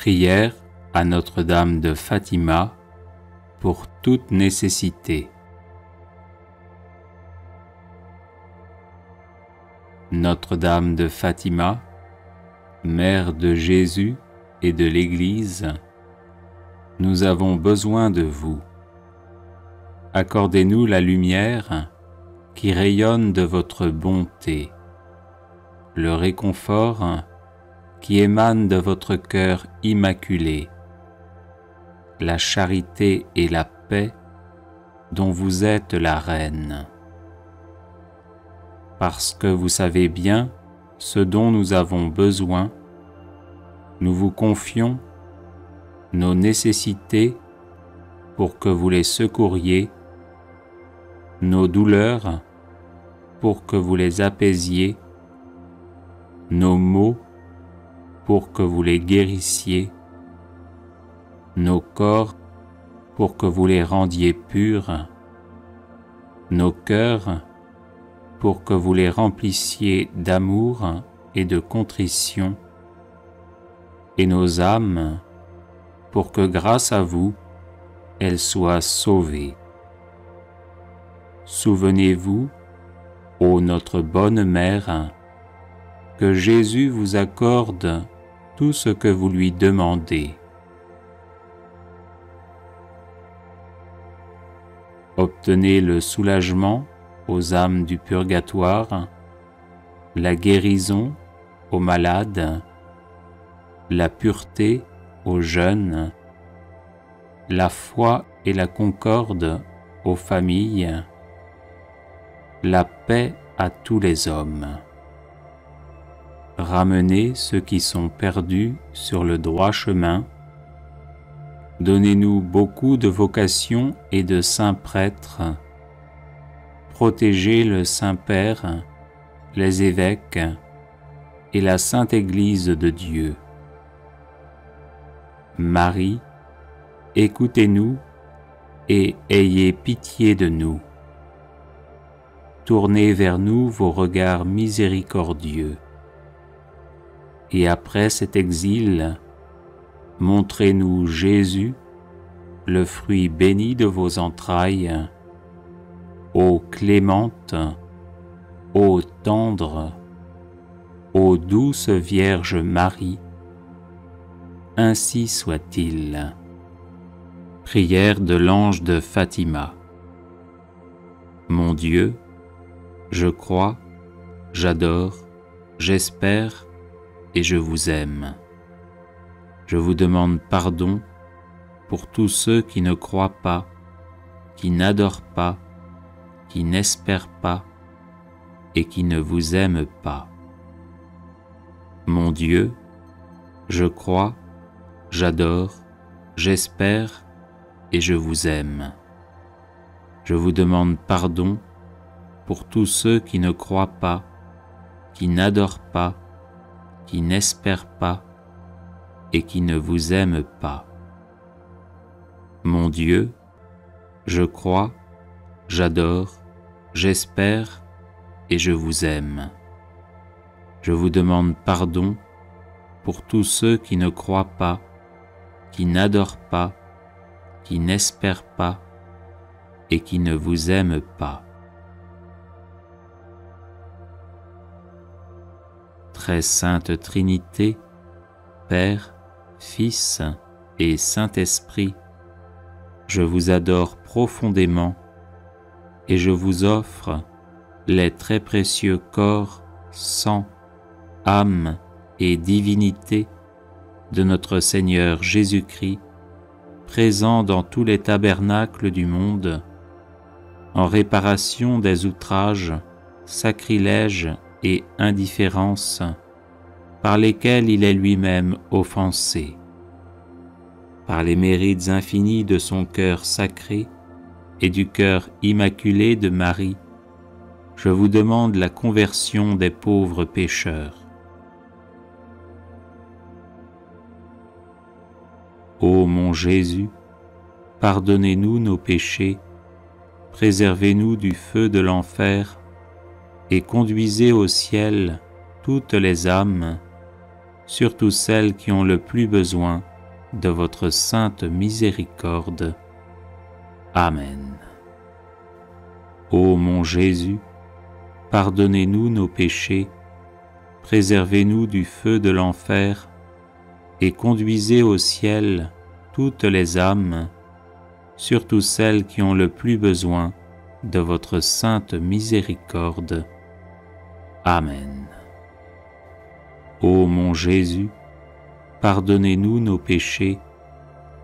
Prière à Notre-Dame de Fatima pour toute nécessité. Notre-Dame de Fatima, Mère de Jésus et de l'Église, nous avons besoin de vous. Accordez-nous la lumière qui rayonne de votre bonté, le réconfort qui émane de votre cœur immaculé, la charité et la paix dont vous êtes la reine. Parce que vous savez bien ce dont nous avons besoin, nous vous confions nos nécessités pour que vous les secouriez, nos douleurs pour que vous les apaisiez, nos maux pour que vous les guérissiez, nos corps pour que vous les rendiez purs, nos cœurs pour que vous les remplissiez d'amour et de contrition, et nos âmes pour que grâce à vous, elles soient sauvées. Souvenez-vous, ô notre bonne Mère, que Jésus vous accorde tout ce que vous lui demandez. Obtenez le soulagement aux âmes du purgatoire, la guérison aux malades, la pureté aux jeunes, la foi et la concorde aux familles, la paix à tous les hommes. Ramenez ceux qui sont perdus sur le droit chemin. Donnez-nous beaucoup de vocations et de saints prêtres. Protégez le Saint-Père, les évêques et la Sainte Église de Dieu. Marie, écoutez-nous et ayez pitié de nous. Tournez vers nous vos regards miséricordieux. Et après cet exil, montrez-nous Jésus, le fruit béni de vos entrailles, ô clémente, ô tendre, ô douce Vierge Marie, ainsi soit-il. Prière de l'ange de Fatima. Mon Dieu, je crois, j'adore, j'espère et je vous aime. Je vous demande pardon pour tous ceux qui ne croient pas, qui n'adorent pas, qui n'espèrent pas et qui ne vous aiment pas. Mon Dieu, je crois, j'adore, j'espère et je vous aime. Je vous demande pardon pour tous ceux qui ne croient pas, qui n'adorent pas, qui n'espèrent pas et qui ne vous aiment pas. Mon Dieu, je crois, j'adore, j'espère et je vous aime. Je vous demande pardon pour tous ceux qui ne croient pas, qui n'adorent pas, qui n'espèrent pas et qui ne vous aiment pas. Très sainte Trinité, Père, Fils et Saint-Esprit, je vous adore profondément et je vous offre les très précieux corps, sang, âme et divinité de notre Seigneur Jésus-Christ, présent dans tous les tabernacles du monde, en réparation des outrages, sacrilèges et indifférences par lesquels il est lui-même offensé. Par les mérites infinis de son cœur sacré et du cœur immaculé de Marie, je vous demande la conversion des pauvres pécheurs. Ô mon Jésus, pardonnez-nous nos péchés, préservez-nous du feu de l'enfer et conduisez au ciel toutes les âmes, surtout celles qui ont le plus besoin de votre sainte miséricorde. Amen. Ô mon Jésus, pardonnez-nous nos péchés, préservez-nous du feu de l'enfer, et conduisez au ciel toutes les âmes, surtout celles qui ont le plus besoin de votre sainte miséricorde. Amen. Ô mon Jésus, pardonnez-nous nos péchés,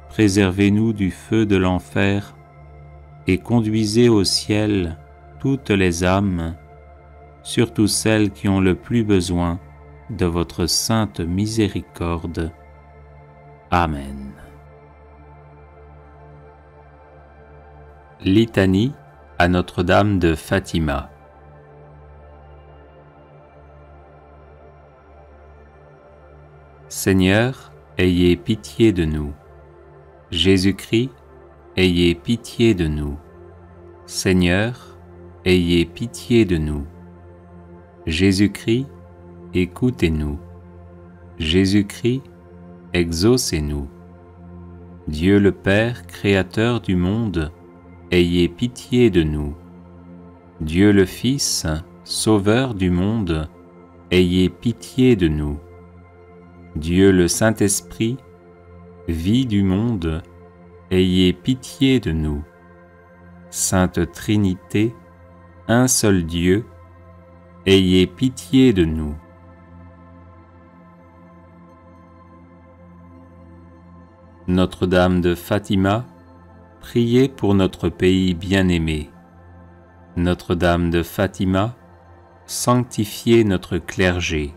préservez-nous du feu de l'enfer, et conduisez au ciel toutes les âmes, surtout celles qui ont le plus besoin de votre sainte miséricorde. Amen. Litanie à Notre-Dame de Fatima. Seigneur, ayez pitié de nous. Jésus-Christ, ayez pitié de nous. Seigneur, ayez pitié de nous. Jésus-Christ, écoutez-nous. Jésus-Christ, exaucez-nous. Dieu le Père, Créateur du monde, ayez pitié de nous. Dieu le Fils, Sauveur du monde, ayez pitié de nous. Dieu le Saint-Esprit, vie du monde, ayez pitié de nous. Sainte Trinité, un seul Dieu, ayez pitié de nous. Notre-Dame de Fatima, priez pour notre pays bien-aimé. Notre-Dame de Fatima, sanctifiez notre clergé.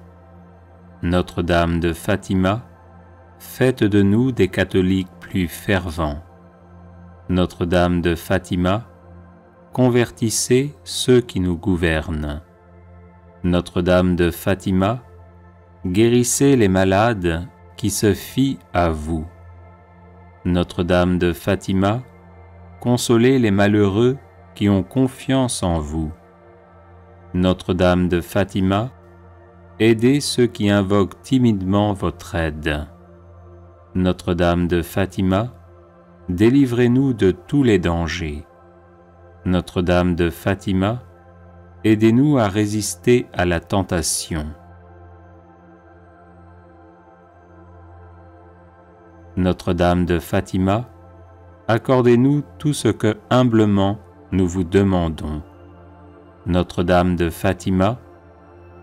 Notre-Dame de Fatima, faites de nous des catholiques plus fervents. Notre-Dame de Fatima, convertissez ceux qui nous gouvernent. Notre-Dame de Fatima, guérissez les malades qui se fient à vous. Notre-Dame de Fatima, consolez les malheureux qui ont confiance en vous. Notre-Dame de Fatima, aidez ceux qui invoquent timidement votre aide. Notre-Dame de Fatima, délivrez-nous de tous les dangers. Notre-Dame de Fatima, aidez-nous à résister à la tentation. Notre-Dame de Fatima, accordez-nous tout ce que humblement nous vous demandons. Notre-Dame de Fatima,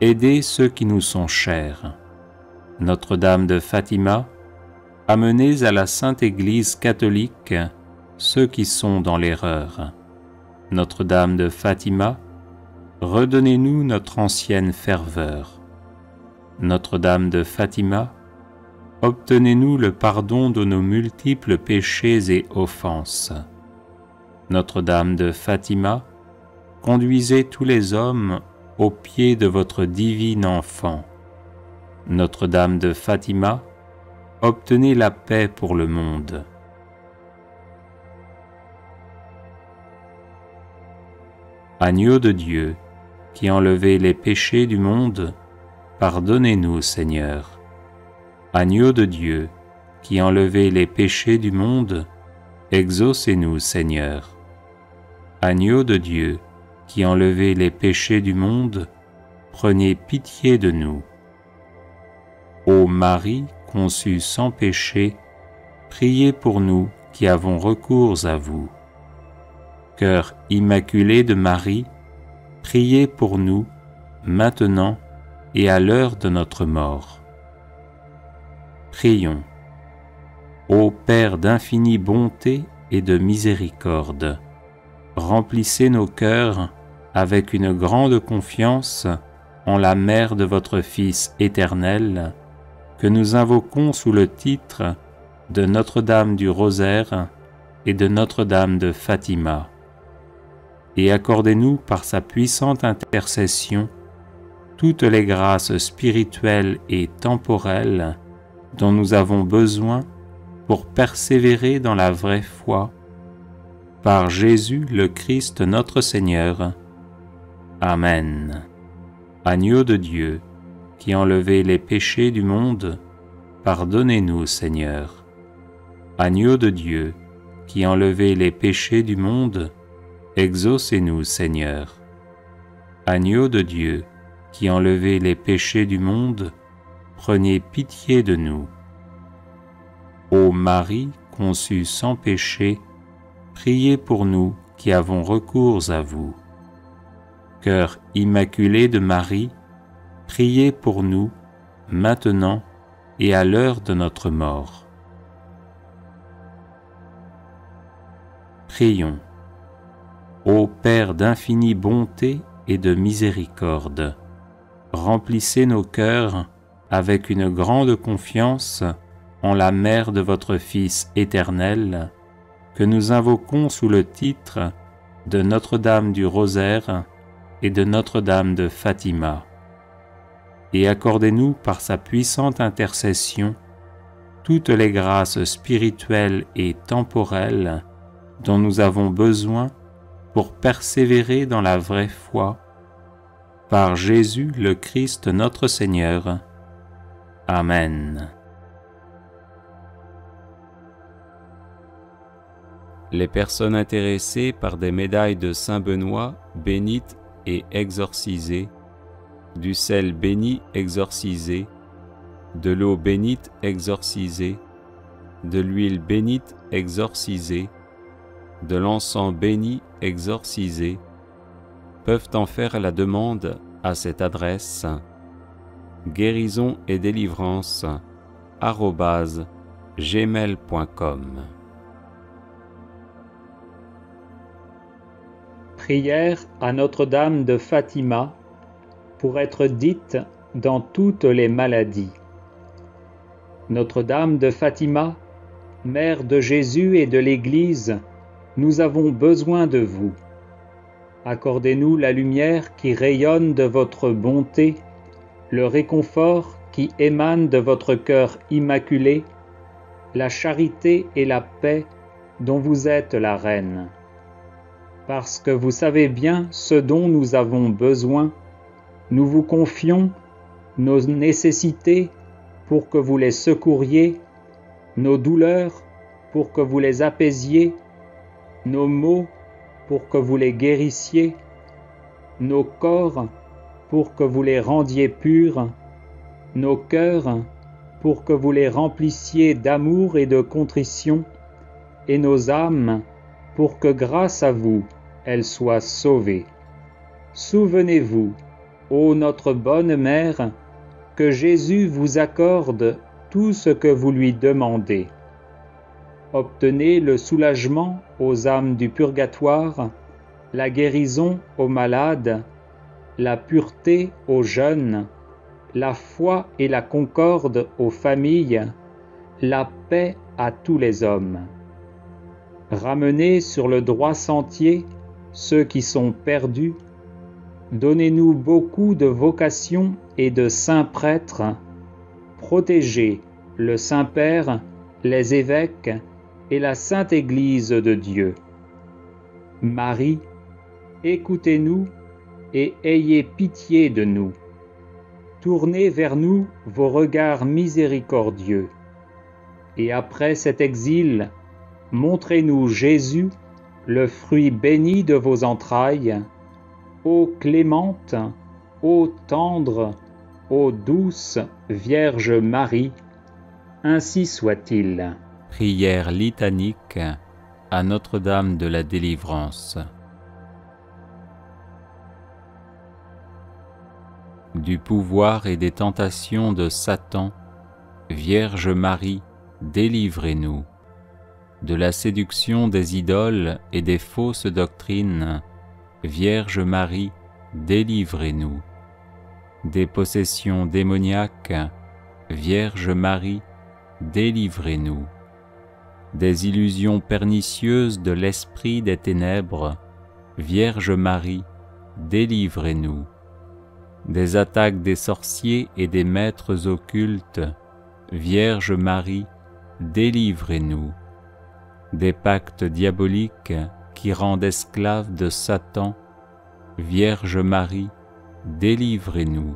aidez ceux qui nous sont chers. Notre-Dame de Fatima, amenez à la Sainte Église catholique ceux qui sont dans l'erreur. Notre-Dame de Fatima, redonnez-nous notre ancienne ferveur. Notre-Dame de Fatima, obtenez-nous le pardon de nos multiples péchés et offenses. Notre-Dame de Fatima, conduisez tous les hommes au pied de votre divine enfant. Notre-Dame de Fatima, obtenez la paix pour le monde. Agneau de Dieu, qui enlevez les péchés du monde, pardonnez-nous, Seigneur. Agneau de Dieu, qui enlevez les péchés du monde, exaucez-nous, Seigneur. Agneau de Dieu, qui enlevez les péchés du monde, prenez pitié de nous. Ô Marie, conçue sans péché, priez pour nous qui avons recours à vous. Cœur immaculé de Marie, priez pour nous, maintenant et à l'heure de notre mort. Prions. Ô Père d'infinie bonté et de miséricorde, remplissez nos cœurs avec une grande confiance en la Mère de votre Fils éternel, que nous invoquons sous le titre de Notre-Dame du Rosaire et de Notre-Dame de Fatima. Et accordez-nous par sa puissante intercession toutes les grâces spirituelles et temporelles dont nous avons besoin pour persévérer dans la vraie foi. Par Jésus le Christ notre Seigneur. Amen. Agneau de Dieu, qui enlevez les péchés du monde, pardonnez-nous, Seigneur. Agneau de Dieu, qui enlevez les péchés du monde, exaucez-nous, Seigneur. Agneau de Dieu, qui enlevez les péchés du monde, prenez pitié de nous. Ô Marie conçue sans péché, priez pour nous qui avons recours à vous. Cœur immaculé de Marie, priez pour nous, maintenant et à l'heure de notre mort. Prions. Ô Père d'infinie bonté et de miséricorde, remplissez nos cœurs avec une grande confiance en la mère de votre Fils éternel, que nous invoquons sous le titre de Notre-Dame du Rosaire et de Notre-Dame de Fatima. Et accordez-nous par sa puissante intercession toutes les grâces spirituelles et temporelles dont nous avons besoin pour persévérer dans la vraie foi, par Jésus le Christ notre Seigneur. Amen. Les personnes intéressées par des médailles de Saint Benoît bénites et exorcisées, du sel béni exorcisé, de l'eau bénite exorcisée, de l'huile bénite exorcisée, de l'encens béni exorcisé, peuvent en faire la demande à cette adresse: guérison et délivrance @gmail.com. Prière à Notre-Dame de Fatima pour être dite dans toutes les maladies. Notre-Dame de Fatima, Mère de Jésus et de l'Église, nous avons besoin de vous. Accordez-nous la lumière qui rayonne de votre bonté, le réconfort qui émane de votre cœur immaculé, la charité et la paix dont vous êtes la reine. Parce que vous savez bien ce dont nous avons besoin, nous vous confions nos nécessités pour que vous les secouriez, nos douleurs pour que vous les apaisiez, nos maux pour que vous les guérissiez, nos corps pour que vous les rendiez purs, nos cœurs pour que vous les remplissiez d'amour et de contrition, et nos âmes pour que grâce à vous, elles soient sauvées. Souvenez-vous, ô notre bonne Mère, que Jésus vous accorde tout ce que vous lui demandez. Obtenez le soulagement aux âmes du purgatoire, la guérison aux malades, la pureté aux jeunes, la foi et la concorde aux familles, la paix à tous les hommes. Ramenez sur le droit sentier ceux qui sont perdus, donnez-nous beaucoup de vocations et de saints prêtres, protégez le Saint-Père, les évêques et la Sainte Église de Dieu. Marie, écoutez-nous et ayez pitié de nous. Tournez vers nous vos regards miséricordieux. Et après cet exil, montrez-nous Jésus, le fruit béni de vos entrailles, ô clémente, ô tendre, ô douce Vierge Marie, ainsi soit-il. Prière litanique à Notre-Dame de la Délivrance. Du pouvoir et des tentations de Satan, Vierge Marie, délivrez-nous. De la séduction des idoles et des fausses doctrines, Vierge Marie, délivrez-nous. Des possessions démoniaques, Vierge Marie, délivrez-nous. Des illusions pernicieuses de l'esprit des ténèbres, Vierge Marie, délivrez-nous. Des attaques des sorciers et des maîtres occultes, Vierge Marie, délivrez-nous. Des pactes diaboliques qui rendent esclaves de Satan, Vierge Marie, délivrez-nous.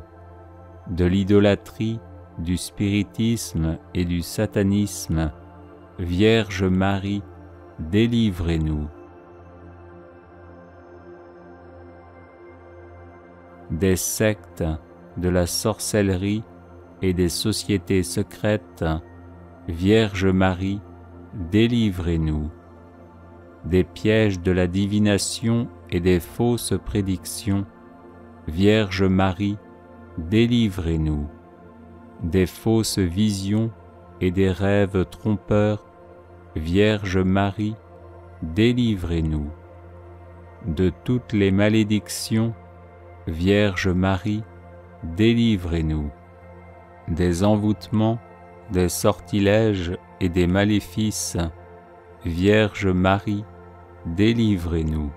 De l'idolâtrie, du spiritisme et du satanisme, Vierge Marie, délivrez-nous. Des sectes, de la sorcellerie et des sociétés secrètes, Vierge Marie, délivrez-nous. Des pièges de la divination et des fausses prédictions, Vierge Marie, délivrez-nous. Des fausses visions et des rêves trompeurs, Vierge Marie, délivrez-nous. De toutes les malédictions, Vierge Marie, délivrez-nous. Des envoûtements, des sortilèges et des maléfices, Vierge Marie, délivrez-nous.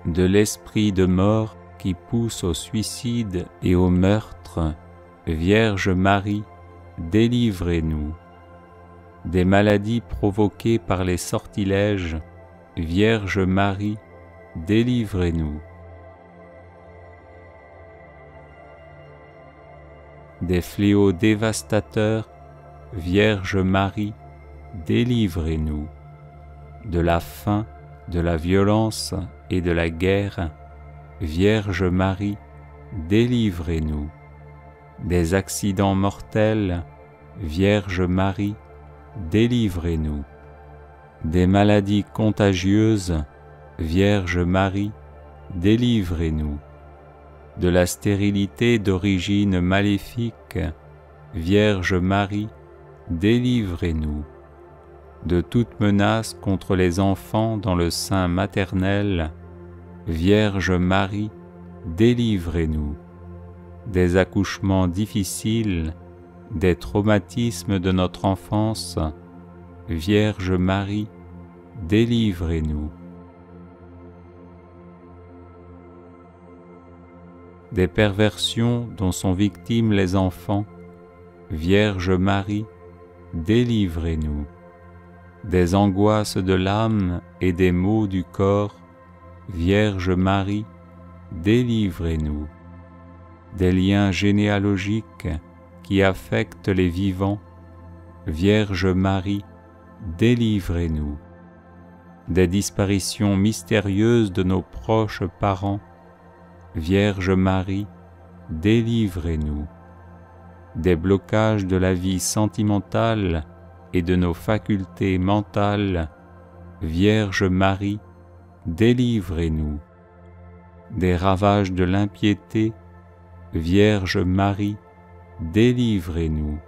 De l'esprit de mort qui pousse au suicide et au meurtre, Vierge Marie, délivrez-nous. Des maladies provoquées par les sortilèges, Vierge Marie, délivrez-nous. Des fléaux dévastateurs, Vierge Marie, délivrez-nous. De la faim, de la violence et de la guerre, Vierge Marie, délivrez-nous. Des accidents mortels, Vierge Marie, délivrez-nous. Des maladies contagieuses, Vierge Marie, délivrez-nous. De la stérilité d'origine maléfique, Vierge Marie, délivrez-nous. De toute menace contre les enfants dans le sein maternel, Vierge Marie, délivrez-nous. Des accouchements difficiles, des traumatismes de notre enfance, Vierge Marie, délivrez-nous. Des perversions dont sont victimes les enfants, Vierge Marie, délivrez-nous. Des angoisses de l'âme et des maux du corps, Vierge Marie, délivrez-nous. Des liens généalogiques qui affectent les vivants, Vierge Marie, délivrez-nous. Des disparitions mystérieuses de nos proches parents, Vierge Marie, délivrez-nous. Des blocages de la vie sentimentale et de nos facultés mentales, Vierge Marie, délivrez-nous. Des ravages de l'impiété, Vierge Marie, délivrez-nous.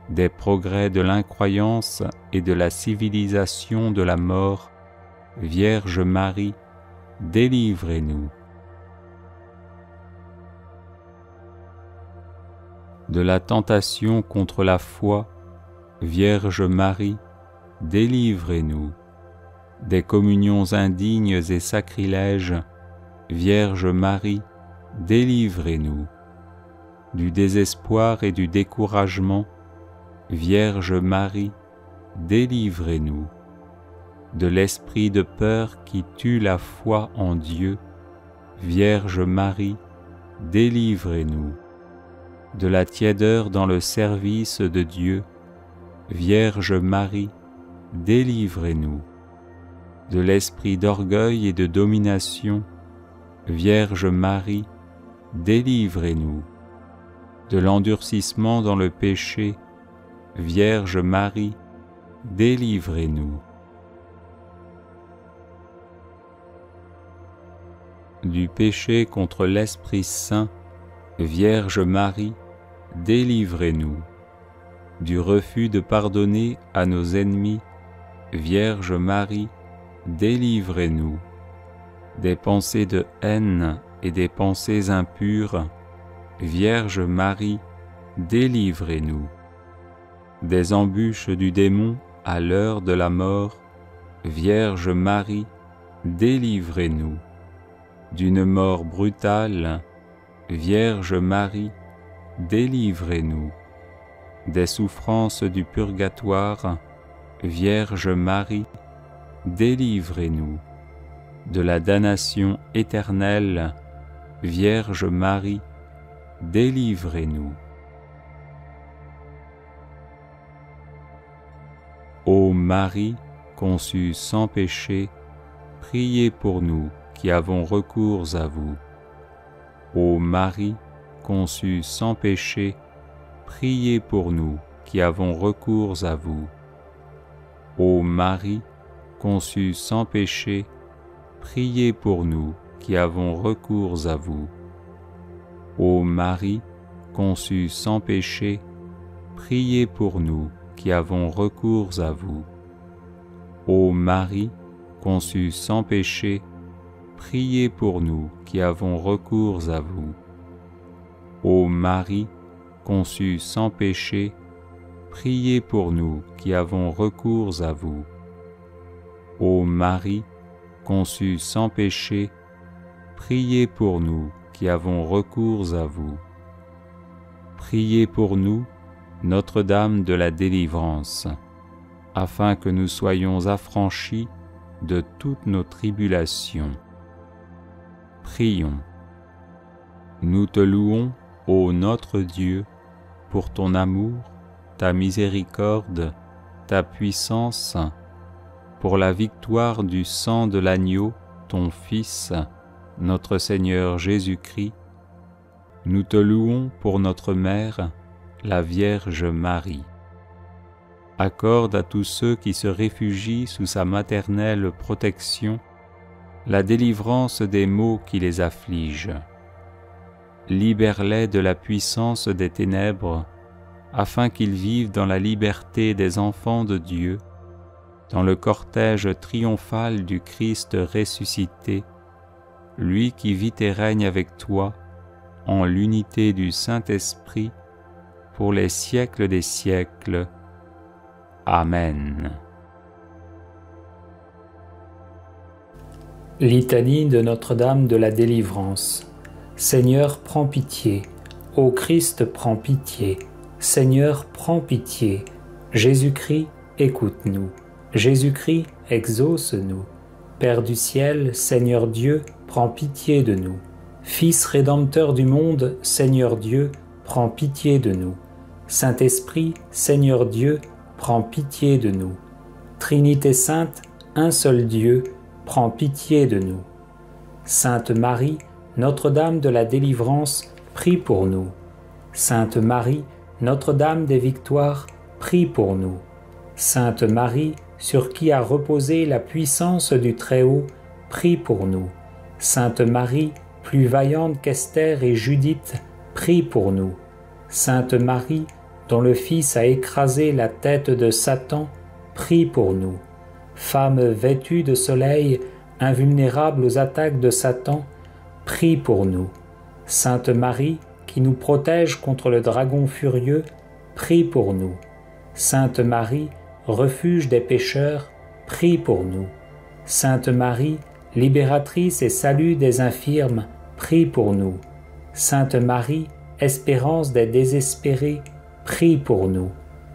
Des progrès de l'incroyance et de la civilisation de la mort, Vierge Marie, délivrez-nous. De la tentation contre la foi, Vierge Marie, délivrez-nous. Des communions indignes et sacrilèges, Vierge Marie, délivrez-nous. Du désespoir et du découragement, Vierge Marie, délivrez-nous. De l'esprit de peur qui tue la foi en Dieu, Vierge Marie, délivrez-nous. De la tiédeur dans le service de Dieu, Vierge Marie, délivrez-nous. De l'esprit d'orgueil et de domination, Vierge Marie, délivrez-nous. De l'endurcissement dans le péché, Vierge Marie, délivrez-nous. Du péché contre l'Esprit Saint, Vierge Marie, délivrez-nous. Du refus de pardonner à nos ennemis, Vierge Marie, délivrez-nous. Des pensées de haine et des pensées impures, Vierge Marie, délivrez-nous. Des embûches du démon à l'heure de la mort, Vierge Marie, délivrez-nous. D'une mort brutale, Vierge Marie, délivrez-nous. Des souffrances du purgatoire, Vierge Marie, délivrez-nous. De la damnation éternelle, Vierge Marie, délivrez-nous. Ô Marie, conçue sans péché, priez pour nous qui avons recours à vous. Ô Marie, conçue sans péché, priez pour nous qui avons recours à vous. Ô Marie, conçue sans péché, priez pour nous qui avons recours à vous. Ô Marie, conçue sans péché, priez pour nous qui avons recours à vous. Ô Marie, conçue sans péché, priez pour nous qui avons recours à vous. Ô Marie, conçue sans péché, priez pour nous qui avons recours à vous. Ô Marie, conçue sans péché, priez pour nous qui avons recours à vous. Priez pour nous, Notre-Dame de la délivrance, afin que nous soyons affranchis de toutes nos tribulations. Prions. Nous te louons, ô notre Dieu, pour ton amour, ta miséricorde, ta puissance, pour la victoire du sang de l'agneau, ton Fils, notre Seigneur Jésus-Christ. Nous te louons pour notre Mère, la Vierge Marie. Accorde à tous ceux qui se réfugient sous sa maternelle protection la délivrance des maux qui les affligent. Libère-les de la puissance des ténèbres, afin qu'ils vivent dans la liberté des enfants de Dieu, dans le cortège triomphal du Christ ressuscité, lui qui vit et règne avec toi, en l'unité du Saint-Esprit, pour les siècles des siècles. Amen. Litanie de Notre-Dame de la Délivrance. Seigneur, prends pitié. Ô Christ, prends pitié. Seigneur, prends pitié. Jésus-Christ, écoute-nous. Jésus-Christ, exauce-nous. Père du ciel, Seigneur Dieu, prends pitié de nous. Fils rédempteur du monde, Seigneur Dieu, prends pitié de nous. Saint-Esprit, Seigneur Dieu, prends pitié de nous. Trinité sainte, un seul Dieu, prends pitié de nous. Sainte Marie, Notre-Dame de la délivrance, prie pour nous. Sainte Marie, Notre-Dame des victoires, prie pour nous. Sainte Marie, sur qui a reposé la puissance du Très-Haut, prie pour nous. Sainte Marie, plus vaillante qu'Esther et Judith, prie pour nous. Sainte Marie, dont le Fils a écrasé la tête de Satan, prie pour nous. Femme vêtue de soleil, invulnérable aux attaques de Satan, prie pour nous. Sainte Marie, qui nous protège contre le dragon furieux, prie pour nous. Sainte Marie, refuge des pécheurs, prie pour nous. Sainte Marie, libératrice et salut des infirmes, prie pour nous. Sainte Marie, espérance des désespérés, prie pour nous.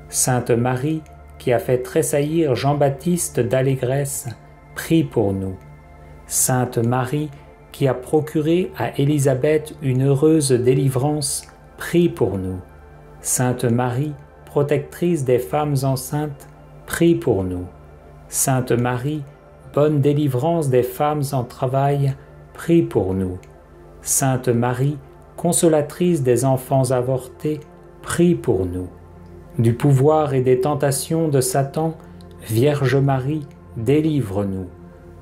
Sainte Marie, qui a fait tressaillir Jean-Baptiste d'allégresse, prie pour nous. Sainte Marie, qui a procuré à Élisabeth une heureuse délivrance, prie pour nous. Sainte Marie, protectrice des femmes enceintes, prie pour nous. Sainte Marie, bonne délivrance des femmes en travail, prie pour nous. Sainte Marie, consolatrice des enfants avortés, prie pour nous. Du pouvoir et des tentations de Satan, Vierge Marie, délivre-nous.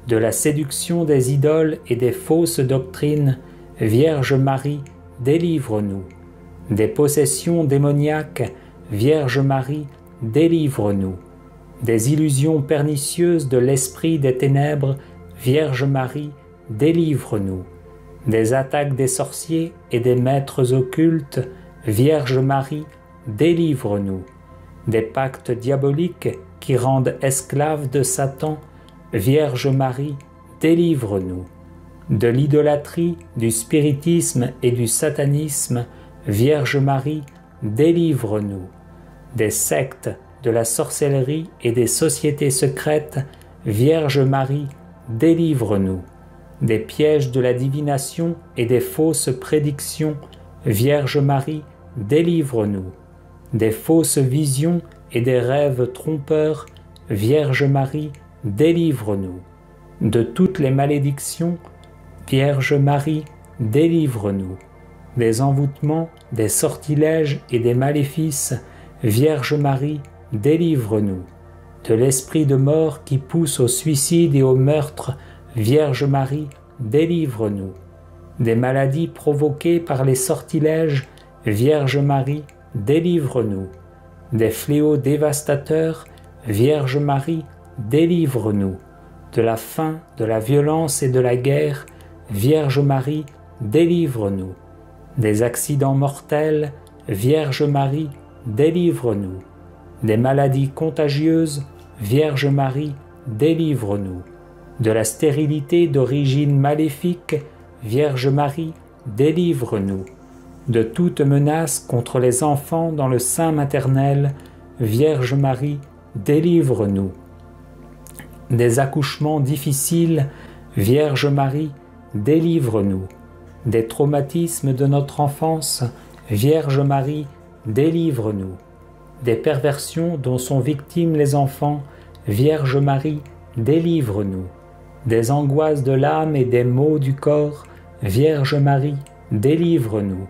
De la séduction des idoles et des fausses doctrines, Vierge Marie, délivre-nous. Des possessions démoniaques, Vierge Marie, délivre-nous. Des illusions pernicieuses de l'esprit des ténèbres, Vierge Marie, délivre-nous. Des attaques des sorciers et des maîtres occultes, Vierge Marie, délivre-nous. Des pactes diaboliques qui rendent esclaves de Satan, Vierge Marie, délivre-nous. De l'idolâtrie, du spiritisme et du satanisme, Vierge Marie, délivre-nous. Des sectes, de la sorcellerie et des sociétés secrètes, Vierge Marie, délivre-nous. Des pièges de la divination et des fausses prédictions, Vierge Marie, délivre-nous. Des fausses visions et des rêves trompeurs, Vierge Marie, délivre-nous. De toutes les malédictions, Vierge Marie, délivre-nous. Des envoûtements, des sortilèges et des maléfices, Vierge Marie, délivre-nous. De l'esprit de mort qui pousse au suicide et au meurtre, Vierge Marie, délivre-nous. Des maladies provoquées par les sortilèges, Vierge Marie, délivre-nous. Des fléaux dévastateurs, Vierge Marie, délivre-nous. De la faim, de la violence et de la guerre, Vierge Marie, délivre-nous. Des accidents mortels, Vierge Marie, délivre-nous. Des maladies contagieuses, Vierge Marie, délivre-nous. De la stérilité d'origine maléfique, Vierge Marie, délivre-nous. De toute menace contre les enfants dans le sein maternel, Vierge Marie, délivre-nous. Des accouchements difficiles, Vierge Marie, délivre-nous. Des traumatismes de notre enfance, Vierge Marie, délivre-nous. Des perversions dont sont victimes les enfants, Vierge Marie, délivre-nous. Des angoisses de l'âme et des maux du corps, Vierge Marie, délivre-nous.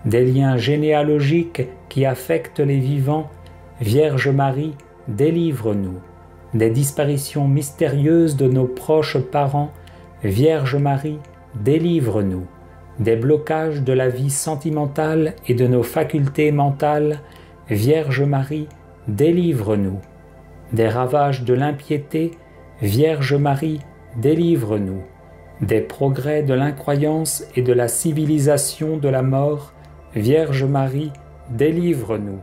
Des liens généalogiques qui affectent les vivants, Vierge Marie, délivre-nous. Des disparitions mystérieuses de nos proches parents, Vierge Marie, délivre-nous. Des blocages de la vie sentimentale et de nos facultés mentales, Vierge Marie, délivre-nous. Des ravages de l'impiété, Vierge Marie, délivre-nous. Des progrès de l'incroyance et de la civilisation de la mort, Vierge Marie, délivre-nous.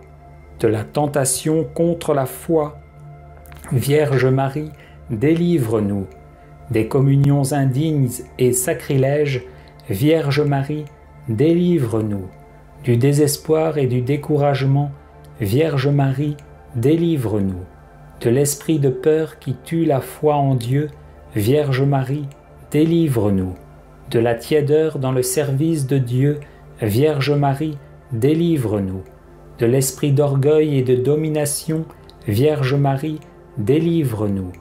De la tentation contre la foi, Vierge Marie, délivre-nous. Des communions indignes et sacrilèges, Vierge Marie, délivre-nous. Du désespoir et du découragement, Vierge Marie, délivre-nous. De l'esprit de peur qui tue la foi en Dieu, Vierge Marie, délivre-nous. De la tiédeur dans le service de Dieu, Vierge Marie, délivre-nous. De l'esprit d'orgueil et de domination, Vierge Marie, délivre-nous.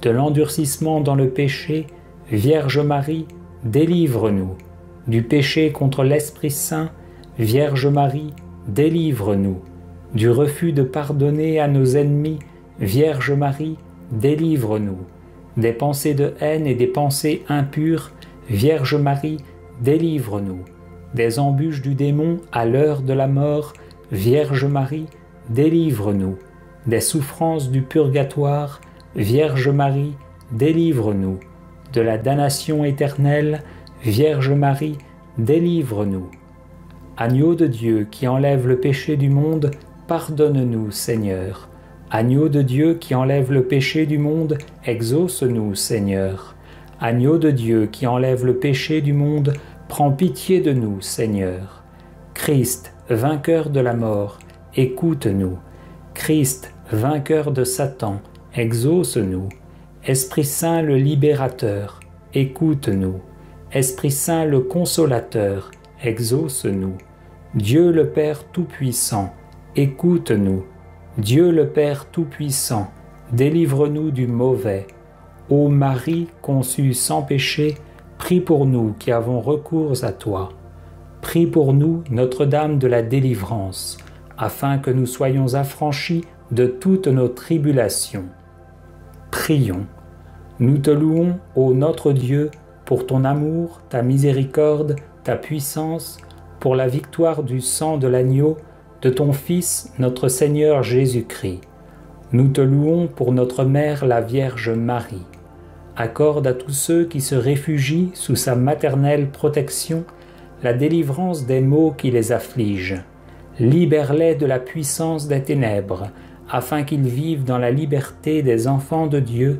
De l'endurcissement dans le péché, Vierge Marie, délivre-nous. Du péché contre l'Esprit Saint, Vierge Marie, délivre-nous. Du refus de pardonner à nos ennemis, Vierge Marie, délivre-nous. Des pensées de haine et des pensées impures, Vierge Marie, délivre-nous. Des embûches du démon à l'heure de la mort, Vierge Marie, délivre-nous. Des souffrances du purgatoire, Vierge Marie, délivre-nous. De la damnation éternelle, Vierge Marie, délivre-nous. Agneau de Dieu qui enlève le péché du monde, pardonne-nous, Seigneur. Agneau de Dieu qui enlève le péché du monde, exauce-nous, Seigneur. Agneau de Dieu qui enlève le péché du monde, prends pitié de nous, Seigneur. Christ, vainqueur de la mort, écoute-nous. Christ, vainqueur de Satan, exauce-nous. Esprit Saint le libérateur, écoute-nous. Esprit Saint le consolateur, exauce-nous. Dieu le Père Tout-Puissant, écoute-nous. Dieu le Père Tout-Puissant, délivre-nous du mauvais. Ô Marie conçue sans péché, prie pour nous qui avons recours à toi. Prie pour nous, Notre-Dame de la délivrance, afin que nous soyons affranchis de toutes nos tribulations. Prions. Nous te louons, ô notre Dieu, pour ton amour, ta miséricorde, ta puissance, pour la victoire du sang de l'agneau, de ton Fils, notre Seigneur Jésus-Christ. Nous te louons pour notre Mère, la Vierge Marie. Accorde à tous ceux qui se réfugient sous sa maternelle protection la délivrance des maux qui les affligent. Libère-les de la puissance des ténèbres, afin qu'ils vivent dans la liberté des enfants de Dieu,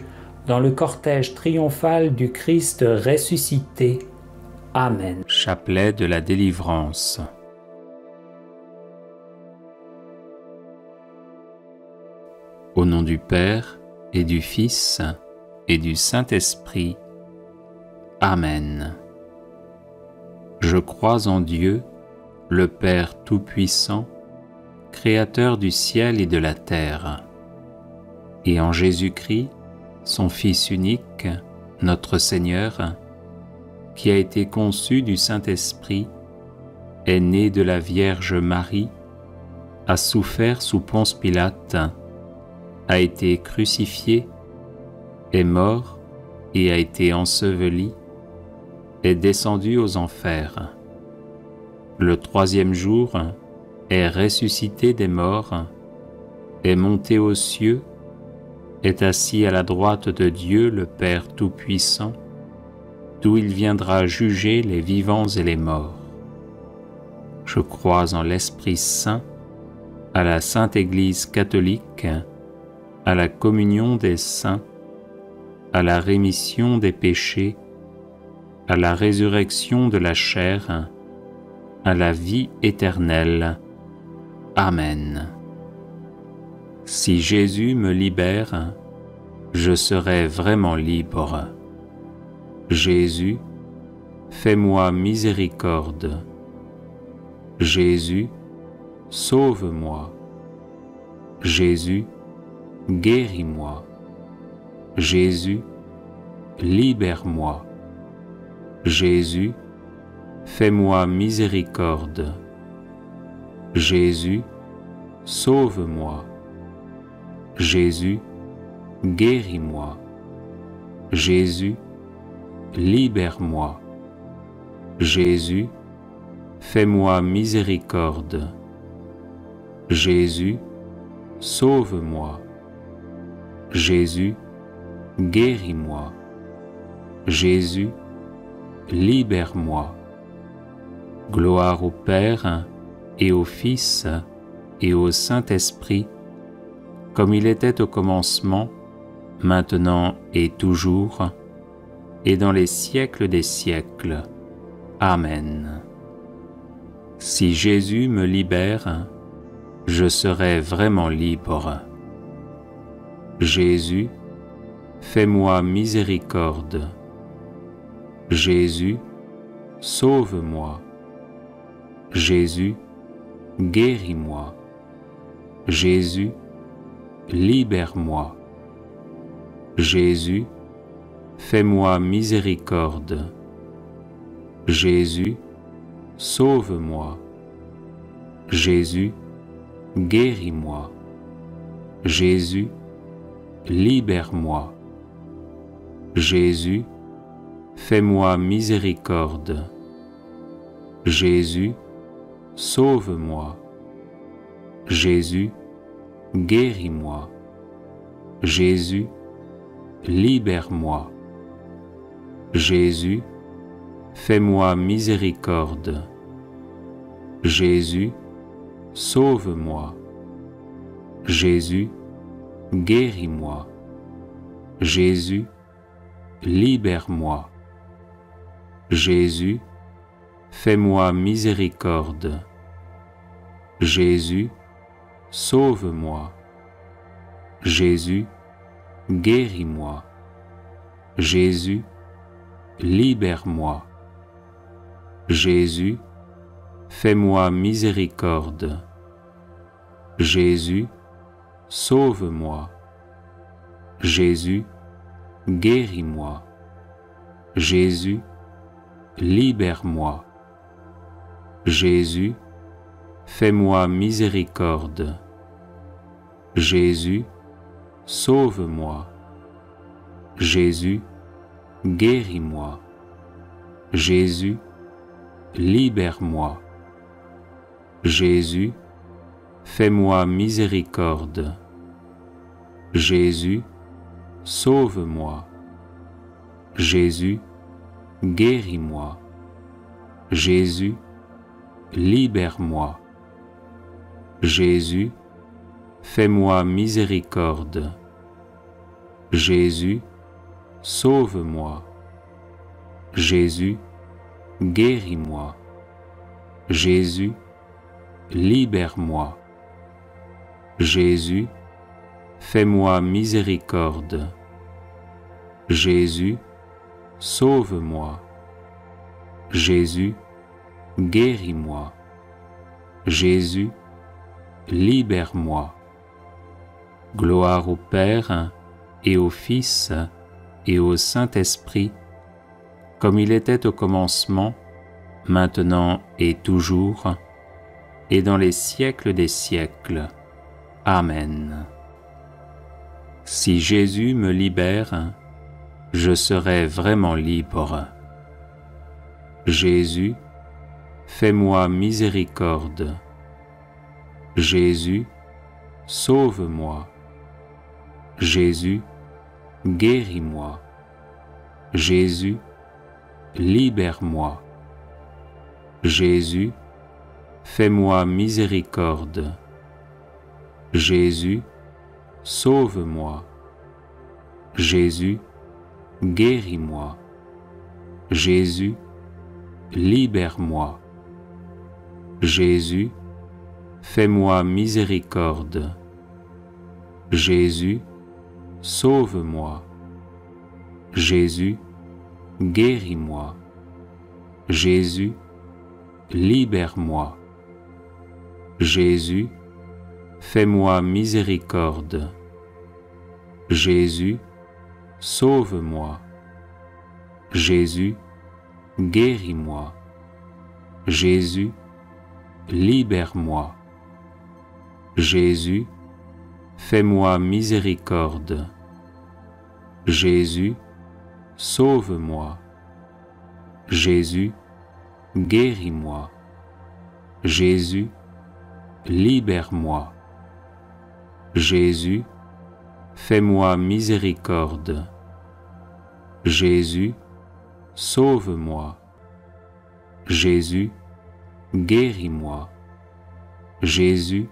dans le cortège triomphal du Christ ressuscité. Amen. Chapelet de la délivrance. Au nom du Père, et du Fils, et du Saint-Esprit. Amen. Je crois en Dieu, le Père Tout-Puissant, Créateur du ciel et de la terre, et en Jésus-Christ, son Fils unique, notre Seigneur, qui a été conçu du Saint-Esprit, est né de la Vierge Marie, a souffert sous Ponce Pilate, a été crucifié, est mort et a été enseveli, est descendu aux enfers. Le troisième jour, est ressuscité des morts, est monté aux cieux, est assis à la droite de Dieu le Père Tout-Puissant, d'où il viendra juger les vivants et les morts. Je crois en l'Esprit Saint, à la Sainte Église catholique, à la communion des saints, à la rémission des péchés, à la résurrection de la chair, à la vie éternelle. Amen. Si Jésus me libère, je serai vraiment libre. Jésus, fais-moi miséricorde. Jésus, sauve-moi. Jésus, guéris-moi. Jésus, libère-moi. Jésus, fais-moi miséricorde. Jésus, sauve-moi. Jésus, guéris-moi. Jésus, libère-moi. Jésus, fais-moi miséricorde. Jésus, sauve-moi. Jésus, guéris-moi. Jésus, libère-moi. Gloire au Père et au Fils et au Saint-Esprit, comme il était au commencement, maintenant et toujours, et dans les siècles des siècles. Amen. Si Jésus me libère, je serai vraiment libre. Jésus, fais-moi miséricorde. Jésus, sauve-moi. Jésus, guéris-moi. Jésus, libère-moi. Jésus, fais-moi miséricorde. Jésus, sauve-moi. Jésus, guéris-moi. Jésus, libère-moi. Jésus, fais-moi miséricorde. Jésus, sauve-moi. Jésus, guéris-moi. Jésus, libère-moi. Jésus, fais-moi miséricorde. Jésus, sauve-moi. Jésus, guéris-moi. Jésus, libère-moi. Jésus, fais-moi miséricorde. Jésus, sauve-moi. Jésus, guéris-moi. Jésus, libère-moi. Jésus, fais-moi miséricorde. Jésus, sauve-moi. Jésus, guéris-moi. Jésus, libère-moi. Jésus, fais-moi miséricorde. Jésus, sauve-moi. Jésus, guéris-moi. Jésus, libère-moi. Jésus, fais-moi miséricorde. Jésus, sauve-moi. Jésus, guéris-moi. Jésus, libère-moi. Jésus, fais-moi miséricorde. Jésus, sauve-moi. Jésus, guéris-moi. Jésus, libère-moi. Jésus, fais-moi miséricorde. Jésus, sauve-moi. Jésus, guéris-moi. Jésus, libère-moi. Gloire au Père et au Fils et au Saint-Esprit, comme il était au commencement, maintenant et toujours, et dans les siècles des siècles. Amen. Si Jésus me libère, je serai vraiment libre. Jésus, fais-moi miséricorde. Jésus, sauve-moi. Jésus, guéris-moi. Jésus, libère-moi. Jésus, fais-moi miséricorde. Jésus, sauve-moi. Jésus, guéris-moi. Jésus, libère-moi. Jésus, fais-moi miséricorde. Jésus, sauve-moi. Jésus, guéris-moi. Jésus, libère-moi. Jésus, fais-moi miséricorde. Jésus, sauve-moi. Jésus, guéris-moi. Jésus, libère-moi. Jésus, fais-moi miséricorde. Jésus, sauve-moi. Jésus, guéris-moi. Jésus, libère-moi. Jésus, fais-moi miséricorde. Jésus, sauve-moi. Jésus, guéris-moi. Jésus,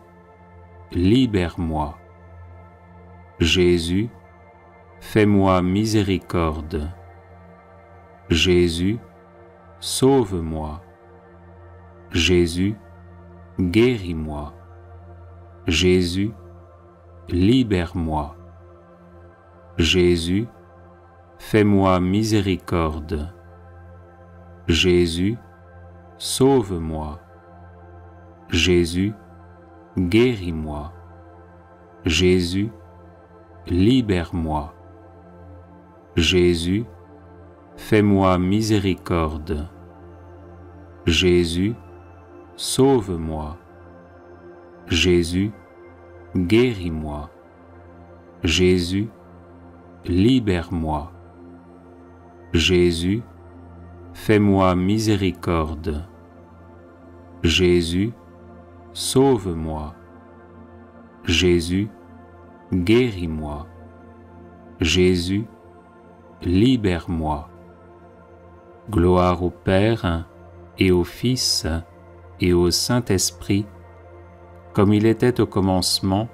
libère-moi. Jésus, fais-moi miséricorde. Jésus, sauve-moi. Jésus, guéris-moi. Jésus, libère-moi. Jésus, fais-moi miséricorde. Jésus, sauve-moi. Jésus, guéris-moi. Jésus, libère-moi. Jésus, fais-moi miséricorde. Jésus, sauve-moi. Jésus, guéris-moi. Jésus, libère-moi. Jésus, fais-moi miséricorde. Jésus, sauve-moi. Jésus, guéris-moi. Jésus, libère-moi. Gloire au Père et au Fils et au Saint-Esprit, comme il était au commencement,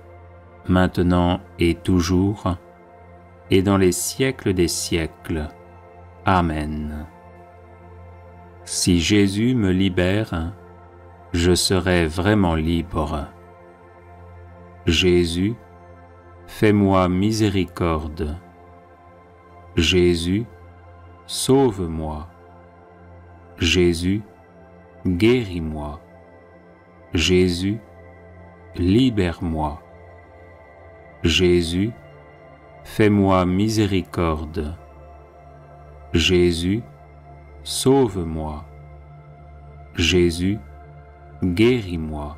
maintenant et toujours, et dans les siècles des siècles. Amen. Si Jésus me libère, je serai vraiment libre. Jésus, fais-moi miséricorde. Jésus, sauve-moi. Jésus, guéris-moi. Jésus, libère-moi. Jésus, fais-moi miséricorde. Jésus, sauve-moi. Jésus, guéris-moi.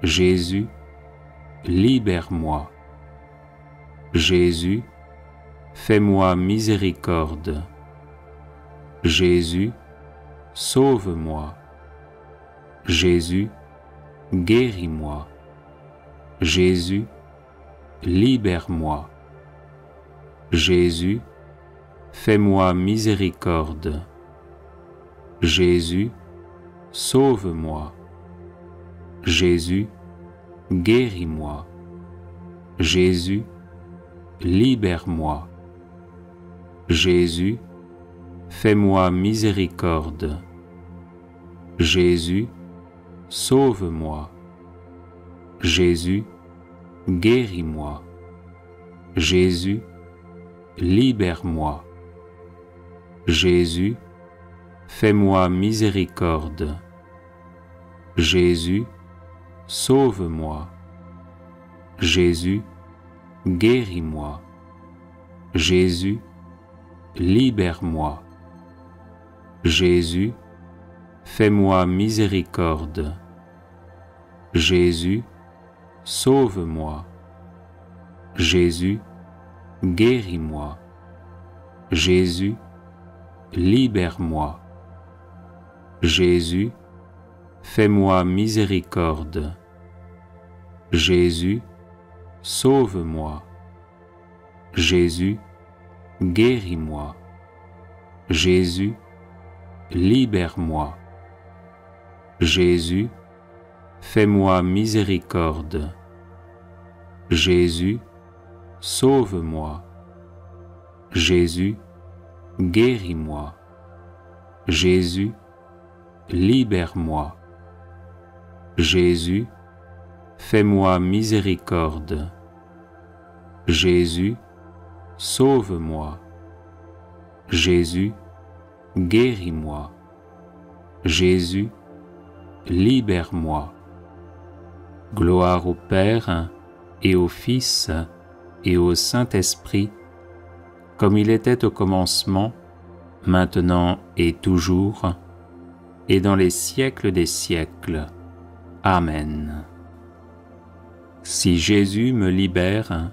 Jésus, libère-moi. Jésus, fais-moi miséricorde. Jésus, sauve-moi. Jésus, guéris-moi. Jésus, libère-moi. Jésus, fais-moi miséricorde. Jésus, sauve-moi. Jésus, guéris-moi. Jésus, libère-moi. Jésus, fais-moi miséricorde. Jésus, sauve-moi. Jésus, guéris-moi. Jésus, libère-moi. Jésus, fais-moi miséricorde. Jésus, sauve-moi. Jésus, guéris-moi. Jésus, libère-moi. Jésus, fais-moi miséricorde. Jésus, sauve-moi. Jésus, guéris-moi. Jésus, libère-moi. Jésus, fais-moi miséricorde. Jésus, sauve-moi. Jésus, guéris-moi. Jésus, libère-moi. Jésus, fais-moi miséricorde. Jésus, sauve-moi. Jésus, guéris-moi. Jésus, libère-moi. Jésus, fais-moi miséricorde. Jésus, sauve-moi. Jésus, guéris-moi. Jésus, libère-moi. Gloire au Père et au Fils et au Saint-Esprit, comme il était au commencement, maintenant et toujours, et dans les siècles des siècles. Amen. Si Jésus me libère,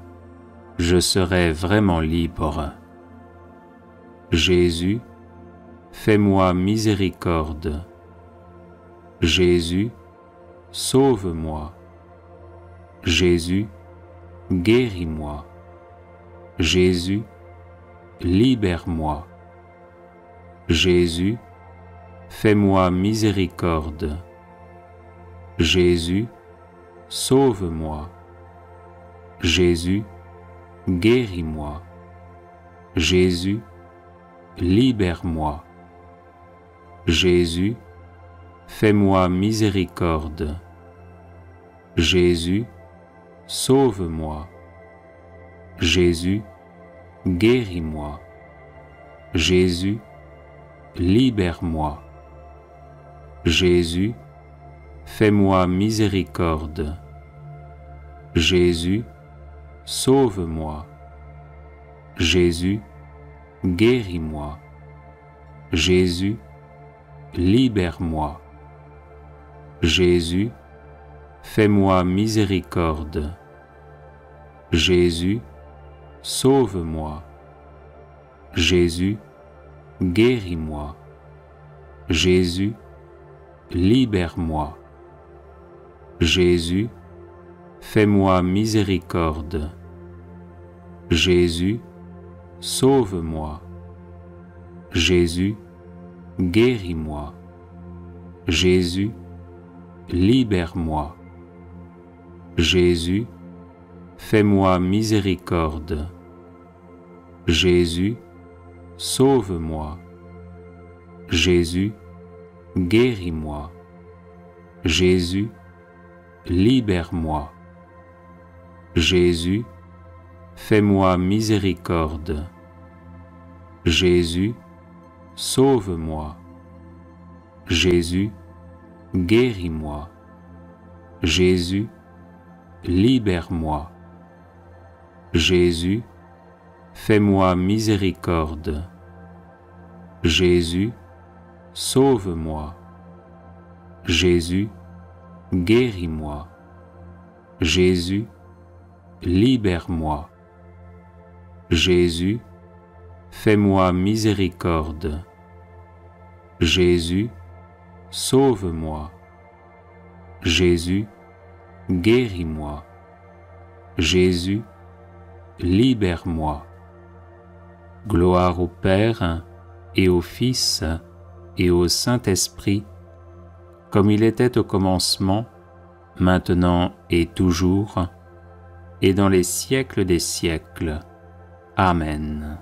je serai vraiment libre. Jésus, fais-moi miséricorde. Jésus, sauve-moi. Jésus, guéris-moi. Jésus, libère-moi. Jésus, fais-moi miséricorde. Jésus, sauve-moi. Jésus, guéris-moi. Jésus, libère-moi. Jésus, fais-moi miséricorde. Jésus, sauve-moi. Jésus, guéris-moi. Jésus, libère-moi. Jésus, fais-moi miséricorde. Jésus, sauve-moi. Jésus, guéris-moi. Jésus, libère-moi. Jésus, fais-moi miséricorde. Jésus, sauve-moi. Jésus, guéris-moi. Jésus, libère-moi. Jésus, fais-moi miséricorde. Jésus, sauve-moi. Jésus, guéris-moi. Jésus, libère-moi. Jésus, fais-moi miséricorde. Jésus, sauve-moi. Jésus, guéris-moi. Jésus, libère-moi. Jésus, fais-moi miséricorde. Jésus, sauve-moi. Jésus, guéris-moi. Jésus, libère-moi. Jésus, fais-moi miséricorde. Jésus, sauve-moi. Jésus, guéris-moi. Jésus, libère-moi. Jésus, fais-moi miséricorde. Jésus, sauve-moi. Jésus, guéris-moi. Jésus, libère-moi. Gloire au Père et au Fils et au Saint-Esprit, comme il était au commencement, maintenant et toujours, et dans les siècles des siècles. Amen.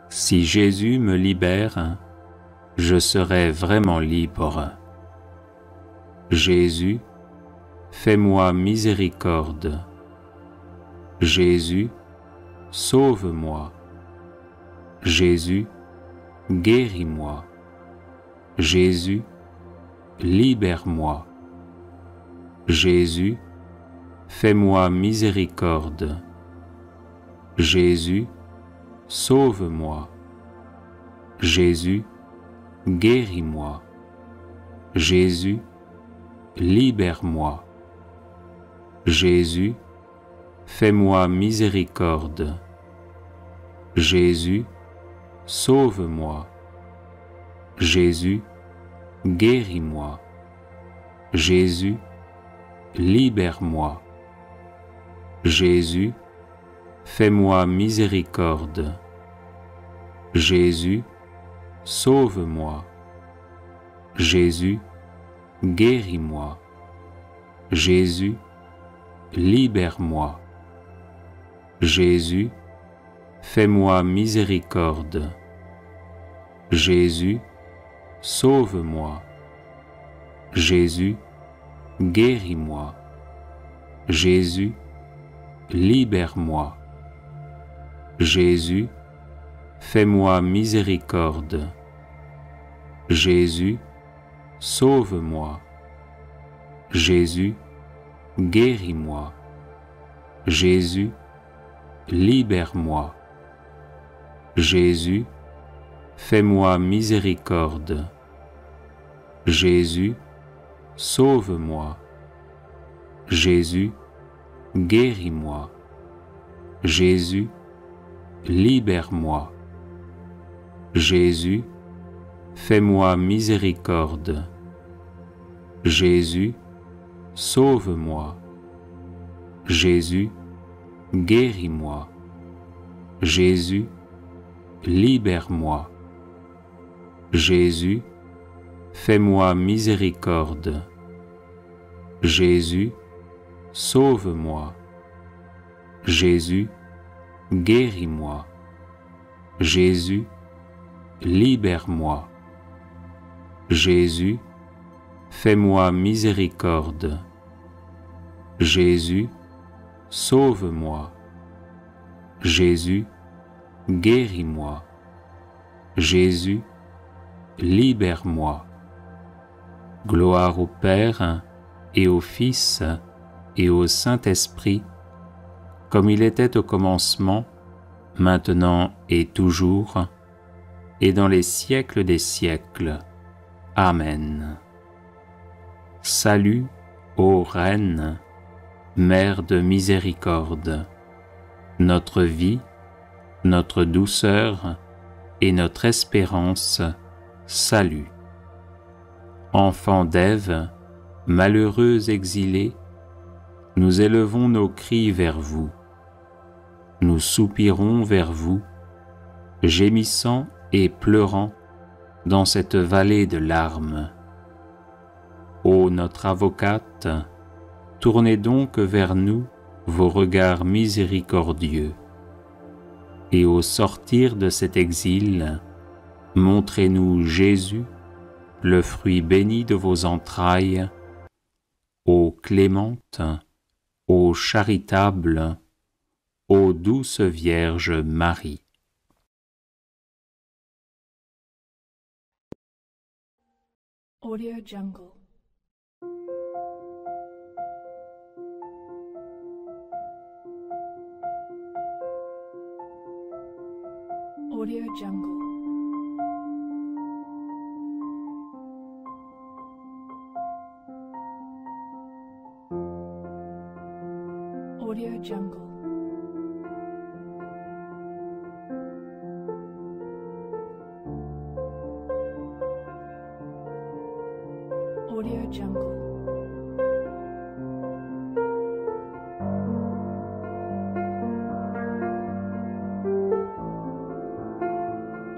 Si Jésus me libère, je serai vraiment libre. Jésus, fais-moi miséricorde. Jésus, sauve-moi. Jésus, guéris-moi. Jésus, libère-moi. Jésus, fais-moi miséricorde. Jésus, sauve-moi. Jésus, guéris-moi. Jésus, libère-moi. Jésus, fais-moi miséricorde. Jésus, sauve-moi. Jésus, guéris-moi. Jésus, libère-moi. Jésus, fais-moi miséricorde. Jésus, sauve-moi. Jésus, guéris-moi. Jésus, libère-moi. Jésus, fais-moi miséricorde. Jésus, sauve-moi. Jésus, guéris-moi. Jésus, libère-moi. Jésus, fais-moi miséricorde. Jésus, sauve-moi. Jésus, guéris-moi. Jésus, libère-moi. Jésus, fais-moi miséricorde. Jésus, sauve-moi. Jésus, guéris-moi. Jésus, libère-moi. Jésus, fais-moi miséricorde. Jésus, sauve-moi. Jésus, guéris-moi. Jésus, libère-moi. Jésus, fais-moi miséricorde. Jésus, sauve-moi. Jésus, guéris-moi. Jésus, libère-moi. Jésus, fais-moi miséricorde. Jésus, sauve-moi. Jésus, guéris-moi. Jésus, libère-moi. Gloire au Père et au Fils et au Saint-Esprit, comme il était au commencement, maintenant et toujours, et dans les siècles des siècles. Amen. Salut, ô Reine, Mère de miséricorde, notre vie, notre douceur et notre espérance, salut. Enfants d'Ève, malheureux exilés, nous élevons nos cris vers vous. Nous soupirons vers vous, gémissant et pleurant dans cette vallée de larmes. Ô notre avocate, tournez donc vers nous vos regards miséricordieux, et au sortir de cet exil, montrez-nous Jésus, le fruit béni de vos entrailles, ô clémente, ô charitable, ô douce Vierge Marie. Audio Jungle. Audio Jungle. Audio Jungle. Audio Jungle.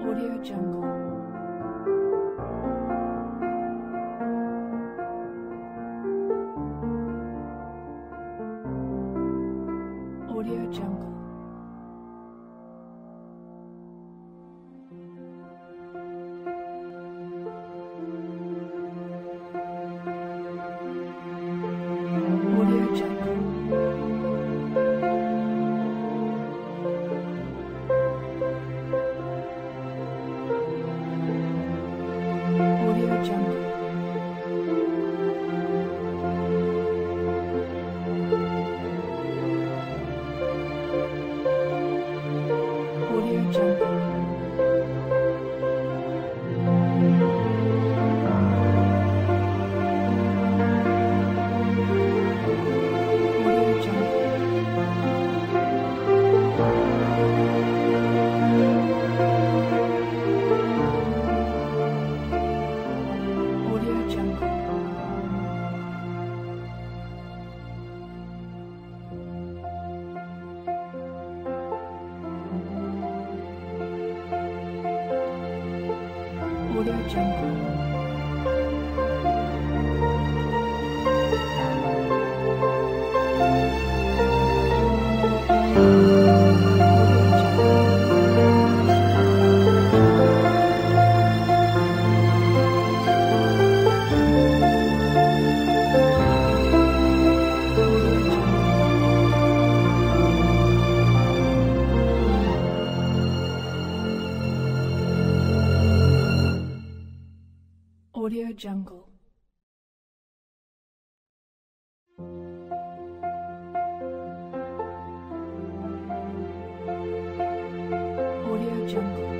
Audio Jungle. Audio Jungle. Audio Jungle. Audio Jungle. Audio Jungle.